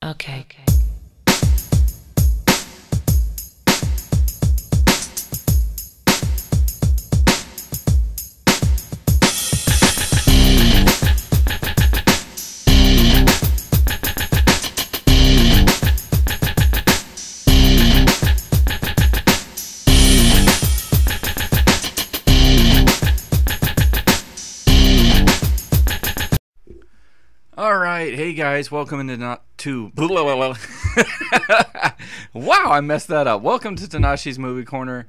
Okay. All right, hey guys, welcome to wow, I messed that up. Welcome to Tnashi's Movie Corner.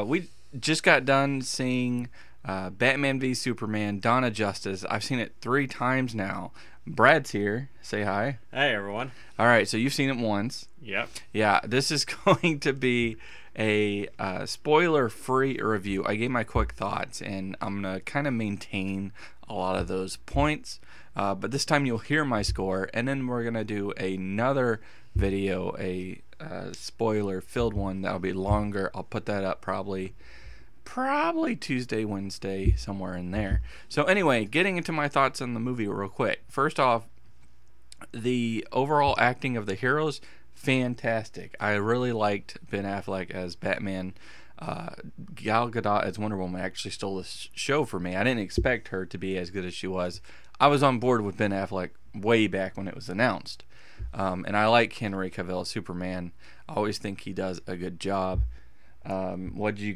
We just got done seeing Batman v Superman: Dawn of Justice. I've seen it 3 times now. Brad's here. Say hi. Hey everyone. All right, so you've seen it once. Yep. Yeah, this is going to be a spoiler-free review. I gave my quick thoughts, and I'm going to kind of maintain a lot of those points. But this time you'll hear my score, and then we're going to do another video, a spoiler-filled one that'll be longer. I'll put that up probably Tuesday, Wednesday, somewhere in there. So anyway, getting into my thoughts on the movie real quick. First off, the overall acting of the heroes, fantastic. I really liked Ben Affleck as Batman. Gal Gadot as Wonder Woman actually stole the show for me. I didn't expect her to be as good as she was. I was on board with Ben Affleck way back when it was announced. And I like Henry Cavill as Superman. I always think he does a good job. What'd you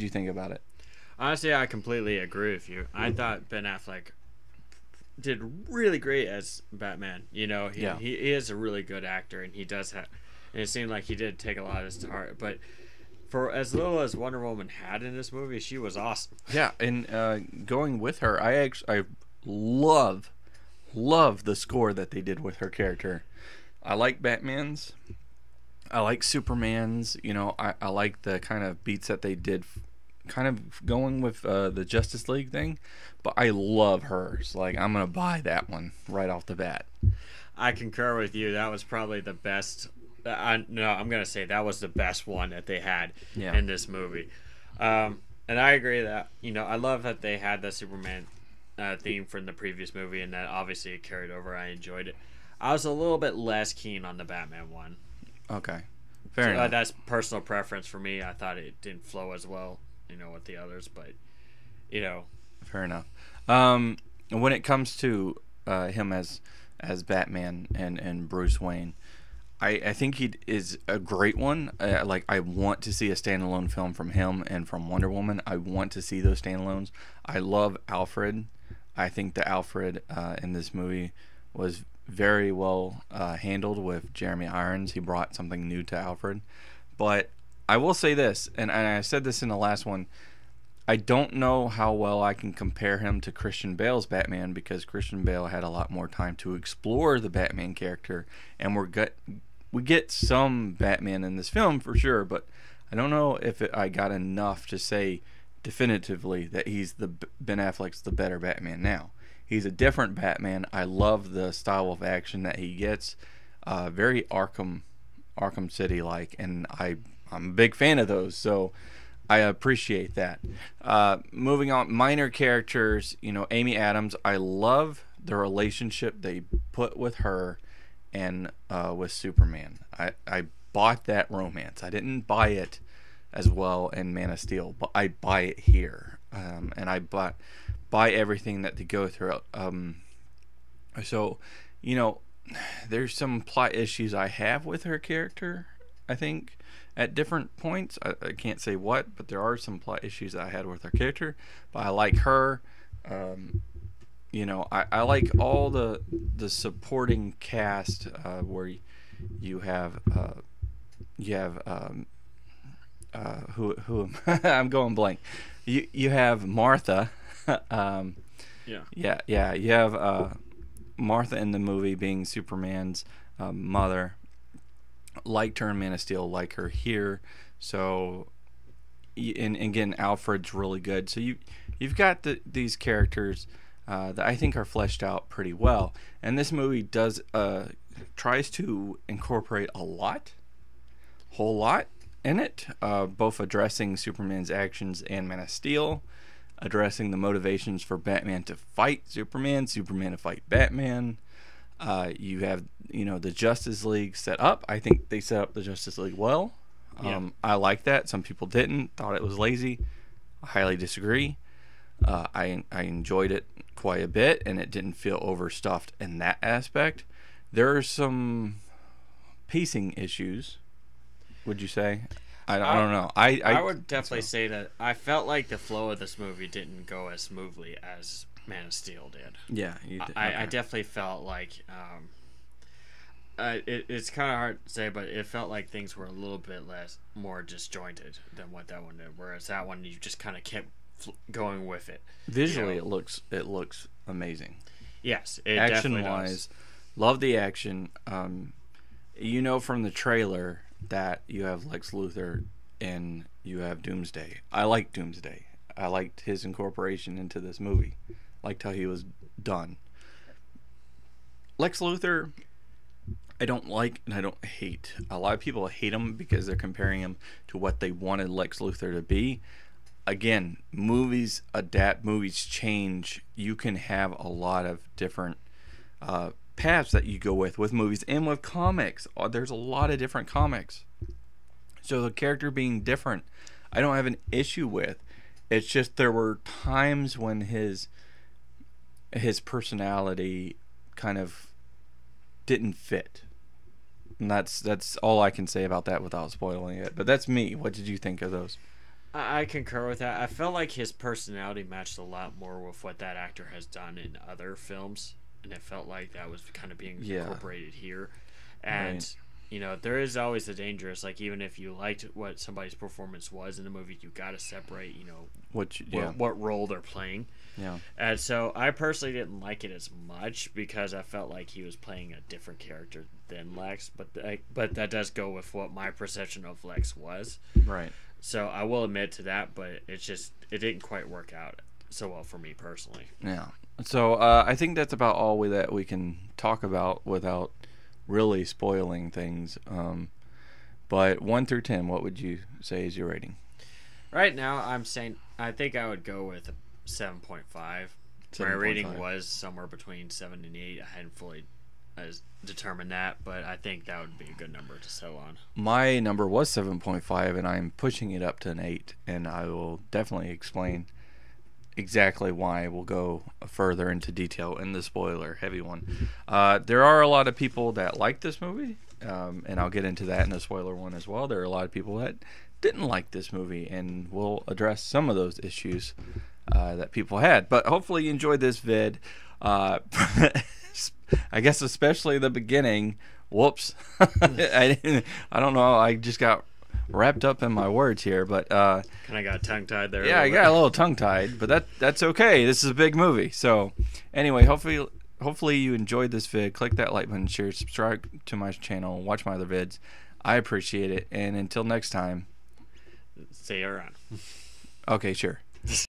think about it? Honestly, I completely agree with you. I thought Ben Affleck did really great as Batman. You know, he is a really good actor, and he does have. And it seemed like he did take a lot of this to heart. But for as little as Wonder Woman had in this movie, she was awesome. Yeah, and going with her, I love the score that they did with her character. I like Batman's. I like Superman's. You know, I like the kind of beats that they did, kind of going with the Justice League thing. But I love hers. Like, I'm gonna buy that one right off the bat. I concur with you. That was probably the best. I'm gonna say that was the best one that they had in this movie. And I agree that I love that they had the Superman theme from the previous movie, and that obviously it carried over. I enjoyed it. I was a little bit less keen on the Batman one. Okay, fair enough. That's personal preference for me. I thought it didn't flow as well, with the others, but fair enough. When it comes to him as Batman and Bruce Wayne, I think he is a great one. I want to see a standalone film from him and from Wonder Woman. I want to see those standalones. I love Alfred. I think the Alfred in this movie was very well handled with Jeremy Irons. He brought something new to Alfred. But I will say this, and I said this in the last one, I don't know how well I can compare him to Christian Bale's Batman, because Christian Bale had a lot more time to explore the Batman character, and we get some Batman in this film for sure, but I don't know if I got enough to say definitively that Ben Affleck's the better Batman now. He's a different Batman. I love the style of action that he gets, very Arkham City like, and I'm a big fan of those, so I appreciate that. Moving on, minor characters, Amy Adams. I love the relationship they put with her and with Superman. I bought that romance. I didn't buy it as well in Man of Steel, but I buy it here, and I buy everything that they go through. So, there's some plot issues I have with her character, I think, at different points. I can't say what, but there are some plot issues that I had with her character, but I like her. I like all the supporting cast, where you have who I'm going blank. You have Martha. You have Martha in the movie being Superman's mother. Liked her in Man of Steel, like her here. So, and again, Alfred's really good. So you've got these characters that I think are fleshed out pretty well. And this movie tries to incorporate a whole lot in it, both addressing Superman's actions and Man of Steel, addressing the motivations for Batman to fight Superman to fight Batman. You have, the Justice League set up. I think they set up the Justice League well. I like that. Some people didn't, thought it was lazy. I highly disagree. I enjoyed it quite a bit, and it didn't feel overstuffed in that aspect. There are some pacing issues, would you say? I don't know. I would definitely say that I felt like the flow of this movie didn't go as smoothly as Man of Steel did. Yeah, I definitely felt like it's kind of hard to say, but it felt like things were a little bit more disjointed than what that one did. Whereas that one, you just kind of kept going with it. Visually, it looks amazing. Yes, it action wise, love the action. From the trailer that you have Lex Luthor and you have Doomsday. I like Doomsday. I liked his incorporation into this movie. Liked how he was done. Lex Luthor, I don't like and I don't hate. A lot of people hate him because they're comparing him to what they wanted Lex Luthor to be. Again, movies adapt, movies change. You can have a lot of different paths that you go with movies and with comics. There's a lot of different comics. So the character being different, I don't have an issue with. It's just there were times when his personality kind of didn't fit. And that's all I can say about that without spoiling it. But that's me. What did you think of those? I concur with that. I felt like his personality matched a lot more with what that actor has done in other films. And it felt like that was kind of being incorporated here. And, there is always the danger. It's like, even if you liked what somebody's performance was in the movie, you got to separate, what role they're playing. Yeah. And so I personally didn't like it as much because I felt like he was playing a different character than Lex. But that does go with what my perception of Lex was. Right. So I will admit to that, but it didn't quite work out so well for me personally. Yeah. So I think that's about all that we can talk about without really spoiling things. But 1 through 10, what would you say is your rating? Right now, I'm saying I think I would go with a 7.5. My rating was somewhere between 7 and 8. I hadn't fully determined that, but I think that would be a good number to settle on. My number was 7.5, and I'm pushing it up to an 8, and I will definitely explain exactly why. We'll go further into detail in the spoiler heavy one. There are a lot of people that like this movie, and I'll get into that in the spoiler one as well. There are a lot of people that didn't like this movie, and we'll address some of those issues that people had. But hopefully you enjoyed this vid. I guess especially the beginning. Whoops. I don't know. I just got wrapped up in my words here, but kind of got tongue-tied there. Yeah, I got a little tongue-tied, but that's okay. This is a big movie. So anyway, hopefully you enjoyed this vid. Click that like button, share, subscribe to my channel, watch my other vids. I appreciate it. And until next time, see you around. Okay, sure.